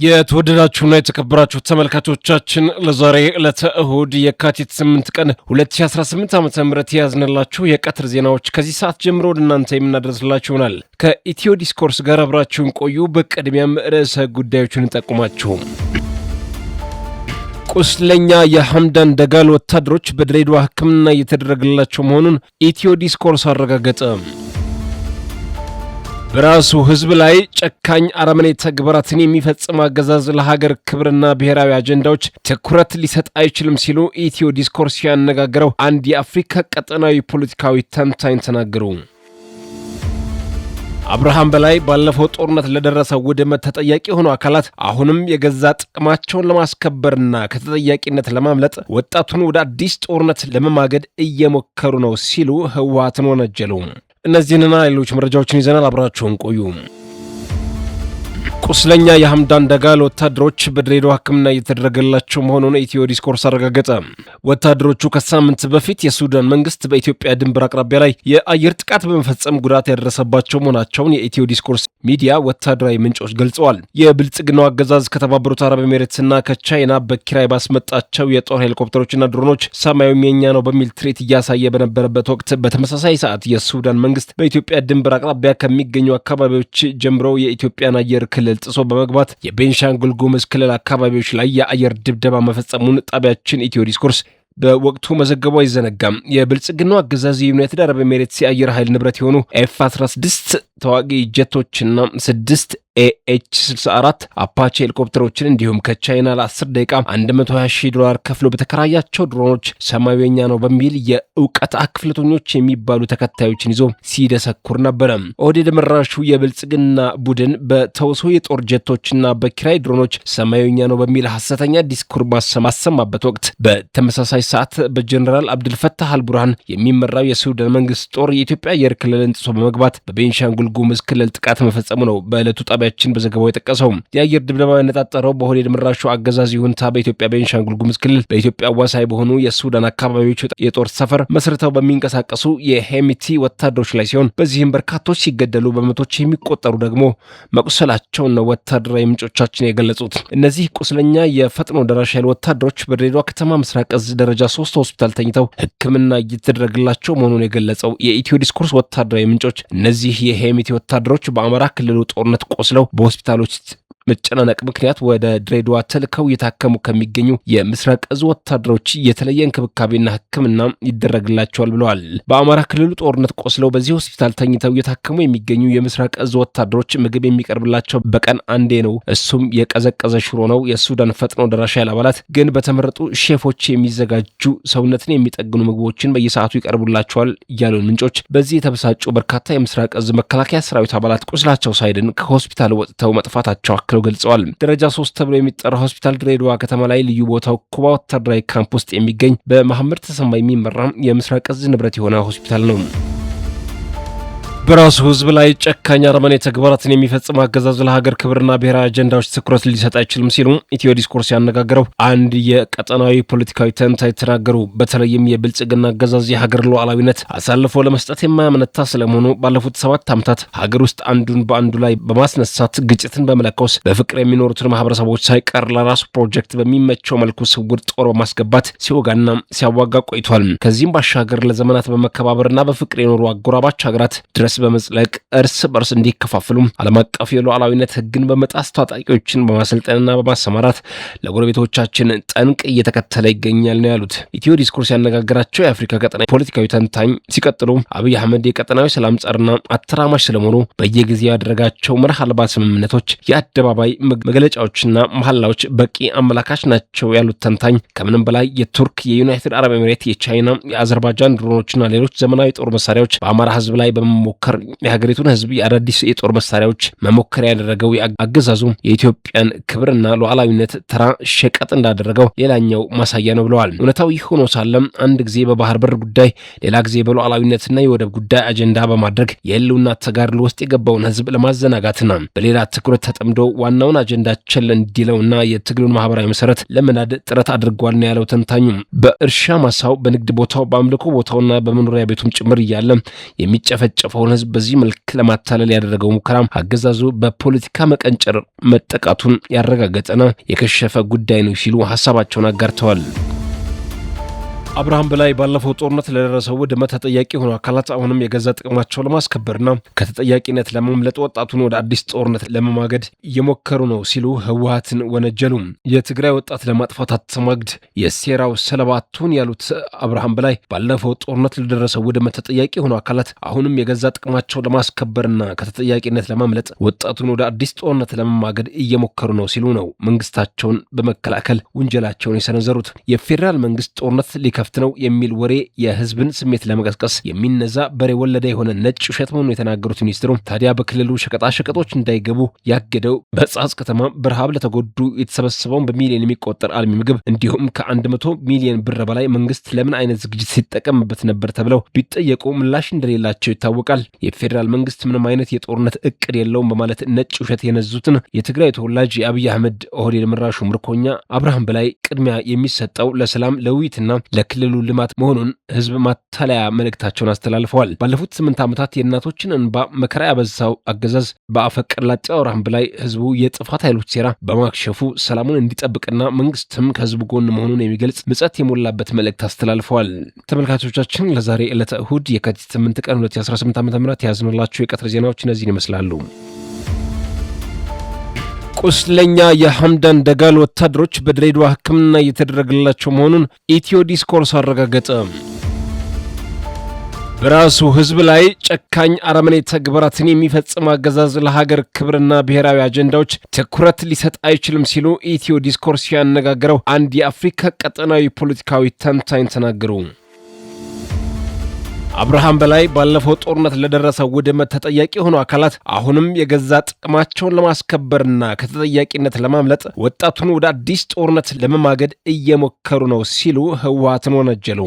የተወደዳችሁና የተከበራችሁ ተመልካቾቻችን ለዛሬ ለተእሁድ የካቲት 8 ቀን 2018 ዓ.ም ያዝነላችሁ የቀትር ዜናዎች ከዚህ ሰዓት ጀምሮ ወደ እናንተ የምናደርስላችሁ ይሆናል። ከኢትዮ ዲስኮርስ ጋር አብራችሁን ቆዩ። በቅድሚያም ርዕሰ ጉዳዮችን እንጠቁማችሁ። ቁስለኛ የሐምዳን ደጋሎ ወታደሮች በድሬዳዋ ሕክምና እየተደረገላቸው መሆኑን ኢትዮ ዲስኮርስ አረጋገጠ። በራሱ ህዝብ ላይ ጨካኝ አረመኔ ተግባራትን የሚፈጽም አገዛዝ ለሀገር ክብርና ብሔራዊ አጀንዳዎች ትኩረት ሊሰጥ አይችልም ሲሉ ኢትዮ ዲስኮርስ ያነጋገረው አንድ የአፍሪካ ቀጠናዊ ፖለቲካዊ ተንታኝ ተናገሩ። አብርሃም በላይ ባለፈው ጦርነት ለደረሰው ውድመት ተጠያቂ የሆኑ አካላት አሁንም የገዛ ጥቅማቸውን ለማስከበርና ከተጠያቂነት ለማምለጥ ወጣቱን ወደ አዲስ ጦርነት ለመማገድ እየሞከሩ ነው ሲሉ ህወሓትን ወነጀሉ። እነዚህንና ሌሎች መረጃዎችን ይዘናል። አብራችሁን ቆዩ። ቁስለኛ የሐምዳን ደጋሎ ወታደሮች በድሬዳዋ ሕክምና እየተደረገላቸው መሆኑን ኢትዮ ዲስኮርስ አረጋገጠ። ወታደሮቹ ከሳምንት በፊት የሱዳን መንግስት በኢትዮጵያ ድንበር አቅራቢያ ላይ የአየር ጥቃት በመፈጸም ጉዳት ያደረሰባቸው መሆናቸውን የኢትዮ ዲስኮርስ ሚዲያ ወታደራዊ ምንጮች ገልጸዋል። የብልጽግናው አገዛዝ ከተባበሩት አረብ ኤሚሬትስና ከቻይና በኪራይ ባስመጣቸው የጦር ሄሊኮፕተሮችና ድሮኖች ሰማዩም የኛ ነው በሚል ትርኢት እያሳየ በነበረበት ወቅት በተመሳሳይ ሰዓት የሱዳን መንግስት በኢትዮጵያ ድንበር አቅራቢያ ከሚገኙ አካባቢዎች ጀምሮ የኢትዮጵያን አየር ክልል ጥሶ በመግባት የቤንሻንጉል ጉሙዝ ክልል አካባቢዎች ላይ የአየር ድብደባ መፈጸሙን ጣቢያችን ኢትዮ ዲስኮርስ በወቅቱ መዘገቡ አይዘነጋም። የብልጽግናው አገዛዝ የዩናይትድ አረብ ኤሚሬትስ የአየር ኃይል ንብረት የሆኑ ኤፍ-16 ተዋጊ ጀቶችና 6 ኤኤች-64 አፓቼ ሄሊኮፕተሮችን እንዲሁም ከቻይና ለ10 ደቂቃ $120,000 ከፍሎ በተከራያቸው ድሮኖች ሰማዩ የኛ ነው በሚል የእውቀት አክፍለተኞች የሚባሉ ተከታዮችን ይዞ ሲደሰኩር ነበረ። ኦህዴድ መራሹ የብልጽግና ቡድን በተውሶ የጦር ጀቶችና በኪራይ ድሮኖች ሰማዩ የኛ ነው በሚል ሐሰተኛ ዲስኩር ማሰማበት ወቅት በተመሳሳይ ሰዓት በጀነራል አብዱልፈታህ አልቡርሃን የሚመራው የሱዳን መንግስት ጦር የኢትዮጵያ አየር ክልልን ጥሶ በመግባት በቤንሻንጉል ጉሙዝ ክልል ጥቃት መፈጸሙ ነው በዕለቱ ጣቢያችን በዘገባው የጠቀሰው። የአየር ድብደባ ያነጣጠረው በኦህዴድ መራሹ አገዛዝ ይሁንታ በኢትዮጵያ ቤንሻንጉል ጉሙዝ ክልል በኢትዮጵያ አዋሳኝ በሆኑ የሱዳን አካባቢዎች የጦር ሰፈር መስርተው በሚንቀሳቀሱ የሄሚቲ ወታደሮች ላይ ሲሆን በዚህም በርካቶች ሲገደሉ በመቶች የሚቆጠሩ ደግሞ መቁሰላቸውን ነው ወታደራዊ ምንጮቻችን የገለጹት። እነዚህ ቁስለኛ የፈጥኖ ደራሽ ኃይል ወታደሮች በድሬዳዋ ከተማ ምስራቅ እዝ ደረጃ 3 ሆስፒታል ተኝተው ሕክምና እየተደረገላቸው መሆኑን የገለጸው የኢትዮ ዲስኮርስ ወታደራዊ ምንጮች እነዚህ የሄሚቲ ወታደሮች በአማራ ክልሉ ጦርነት ቆስለው በሆስፒታሎች መጨናነቅ ምክንያት ወደ ድሬዳዋ ተልከው እየታከሙ ከሚገኙ የምስራቅ እዝ ወታደሮች የተለየ እንክብካቤና ሕክምና ይደረግላቸዋል ብለዋል። በአማራ ክልሉ ጦርነት ቆስለው በዚህ ሆስፒታል ተኝተው እየታከሙ የሚገኙ የምስራቅ እዝ ወታደሮች ምግብ የሚቀርብላቸው በቀን አንዴ ነው። እሱም የቀዘቀዘ ሽሮ ነው። የሱዳን ፈጥኖ ደራሽ ኃይል አባላት ግን በተመረጡ ሼፎች የሚዘጋጁ ሰውነትን የሚጠግኑ ምግቦችን በየሰዓቱ ይቀርቡላቸዋል ያሉን ምንጮች በዚህ የተበሳጩ በርካታ የምስራቅ እዝ መከላከያ ሰራዊት አባላት ቁስላቸው ሳይድን ከሆስፒታል ወጥተው መጥፋታቸው አክለው ገልጸዋል። ደረጃ 3 ተብሎ የሚጠራው ሆስፒታል ድሬዳዋ ከተማ ላይ ልዩ ቦታው ኩባ ወታደራዊ ካምፕ ውስጥ የሚገኝ በመሐመድ ተሰማ የሚመራ የምስራቅ እዝ ንብረት የሆነ ሆስፒታል ነው። በራሱ ህዝብ ላይ ጨካኝ አረመኔ ተግባራትን የሚፈጽም አገዛዝ ለሀገር ክብርና ብሔራዊ አጀንዳዎች ትኩረት ሊሰጥ አይችልም ሲሉ ኢትዮ ዲስኮርስ ያነጋገረው አንድ የቀጠናዊ ፖለቲካዊ ተንታኝ ተናገሩ። በተለይም የብልጽግና አገዛዝ የሀገር ሉዓላዊነት አሳልፎ ለመስጠት የማያመነታ ስለመሆኑ ባለፉት 7 ዓመታት ሀገር ውስጥ አንዱን በአንዱ ላይ በማስነሳት ግጭትን በመለኮስ በፍቅር የሚኖሩትን ማህበረሰቦች ሳይቀር ለራሱ ፕሮጀክት በሚመቸው መልኩ ስውር ጦር በማስገባት ሲወጋና ሲያዋጋ ቆይቷል። ከዚህም ባሻገር ለዘመናት በመከባበርና በፍቅር የኖሩ አጎራባች ሀገራት ድረስ በመዝለቅ እርስ በርስ እንዲከፋፍሉ ዓለም አቀፍ የሉዓላዊነት ህግን በመጣስ ታጣቂዎችን በማሰልጠንና በማሰማራት ለጎረቤቶቻችን ጠንቅ እየተከተለ ይገኛል ነው ያሉት። ኢትዮ ዲስኮርስ ያነጋገራቸው የአፍሪካ ቀጠና ፖለቲካዊ ተንታኝ ሲቀጥሉ አብይ አህመድ የቀጠናዊ ሰላም ጸርና አተራማሽ ስለመሆኑ በየጊዜው ያደረጋቸው መርህ አልባ ስምምነቶች፣ የአደባባይ መግለጫዎችና መሐላዎች በቂ አመላካች ናቸው ያሉት ተንታኝ ከምንም በላይ የቱርክ፣ የዩናይትድ አረብ ኤሚሬት፣ የቻይና፣ የአዘርባይጃን ድሮኖችና ሌሎች ዘመናዊ ጦር መሳሪያዎች በአማራ ህዝብ ላይ በመሞከር የሀገሪቱን ህዝብ የአዳዲስ የጦር መሳሪያዎች መሞከሪያ ያደረገው አገዛዙ የኢትዮጵያን ክብርና ሉዓላዊነት ተራ ሸቀጥ እንዳደረገው ሌላኛው ማሳያ ነው ብለዋል። እውነታው ይህ ሆኖ ሳለም አንድ ጊዜ በባህር በር ጉዳይ፣ ሌላ ጊዜ በሉዓላዊነትና የወደብ ጉዳይ አጀንዳ በማድረግ የህልውና ተጋድሎ ውስጥ የገባውን ህዝብ ለማዘናጋትና በሌላ ትኩረት ተጠምዶ ዋናውን አጀንዳ ቸል እንዲለውና የትግሉን ማህበራዊ መሰረት ለመናድ ጥረት አድርጓል ነው ያለው ተንታኙ። በእርሻ ማሳው፣ በንግድ ቦታው፣ በአምልኮ ቦታውና በመኖሪያ ቤቱም ጭምር እያለ የሚጨፈጨፈውን የኢትዮጵያን ሕዝብ በዚህ መልክ ለማታለል ያደረገው ሙከራ አገዛዙ በፖለቲካ መቀንጨር መጠቃቱን ያረጋገጠና የከሸፈ ጉዳይ ነው ሲሉ ሐሳባቸውን አጋርተዋል። አብርሃም በላይ ባለፈው ጦርነት ለደረሰው ውድመት ተጠያቂ የሆኑ አካላት አሁንም የገዛ ጥቅማቸውን ለማስከበርና ከተጠያቂነት ለማምለጥ ወጣቱን ወደ አዲስ ጦርነት ለመማገድ እየሞከሩ ነው ሲሉ ህወሓትን ወነጀሉ። የትግራይ ወጣት ለማጥፋት አትማግድ የሴራው ሰለባ አትሁን ያሉት አብርሃም በላይ ባለፈው ጦርነት ለደረሰው ውድመት ተጠያቂ የሆኑ አካላት አሁንም የገዛ ጥቅማቸውን ለማስከበርና ከተጠያቂነት ለማምለጥ ወጣቱን ወደ አዲስ ጦርነት ለመማገድ እየሞከሩ ነው ሲሉ ነው መንግስታቸውን በመከላከል ውንጀላቸውን የሰነዘሩት። የፌዴራል መንግስት ጦርነት ከፍት ነው የሚል ወሬ የህዝብን ስሜት ለመቀስቀስ የሚነዛ በሬ ወለደ የሆነ ነጭ ውሸት መሆኑን የተናገሩት ሚኒስትሩ ታዲያ በክልሉ ሸቀጣሸቀጦች እንዳይገቡ ያገደው በጻጽ ከተማ በረሃብ ለተጎዱ የተሰበሰበውን በሚሊዮን የሚቆጠር አልሚ ምግብ እንዲሁም ከ100 ሚሊዮን ብር በላይ መንግስት ለምን አይነት ዝግጅት ሲጠቀምበት ነበር ተብለው ቢጠየቁ ምላሽ እንደሌላቸው ይታወቃል። የፌዴራል መንግስት ምንም አይነት የጦርነት እቅድ የለውም በማለት ነጭ ውሸት የነዙትን የትግራይ ተወላጅ የአብይ አህመድ ኦህዴድ መራሹ ምርኮኛ አብርሃም በላይ ቅድሚያ የሚሰጠው ለሰላም ለውይይትና ለክልሉ ልማት መሆኑን ህዝብ ማታለያ መልእክታቸውን አስተላልፈዋል። ባለፉት 8 ዓመታት የእናቶችን እንባ መከራ ያበዛው አገዛዝ በአፈቀላጤው አብርሃም በላይ ህዝቡ የጥፋት ኃይሎች ሴራ በማክሸፉ ሰላሙን እንዲጠብቅና መንግስትም ከህዝቡ ጎን መሆኑን የሚገልጽ ምጸት የሞላበት መልእክት አስተላልፈዋል። ተመልካቾቻችን ለዛሬ ዕለተ እሁድ የካቲት 8 ቀን 2018 ዓ.ም ያዝንላችሁ የቀትር ዜናዎች እነዚህን ይመስላሉ። ቁስለኛ የሐምዳን ደጋሎ ወታደሮች በድሬዳዋ ሕክምና እየተደረገላቸው መሆኑን ኢትዮ ዲስኮርስ አረጋገጠ። በራሱ ህዝብ ላይ ጨካኝ አረመኔ ተግባራትን የሚፈጽም አገዛዝ ለሀገር ክብርና ብሔራዊ አጀንዳዎች ትኩረት ሊሰጥ አይችልም ሲሉ ኢትዮ ዲስኮርስ ያነጋገረው አንድ የአፍሪካ ቀጠናዊ ፖለቲካዊ ተንታኝ ተናገሩ። አብርሃም በላይ ባለፈው ጦርነት ለደረሰው ውድመት ተጠያቂ የሆኑ አካላት አሁንም የገዛ ጥቅማቸውን ለማስከበርና ከተጠያቂነት ለማምለጥ ወጣቱን ወደ አዲስ ጦርነት ለመማገድ እየሞከሩ ነው ሲሉ ህወሓትን ወነጀሉ።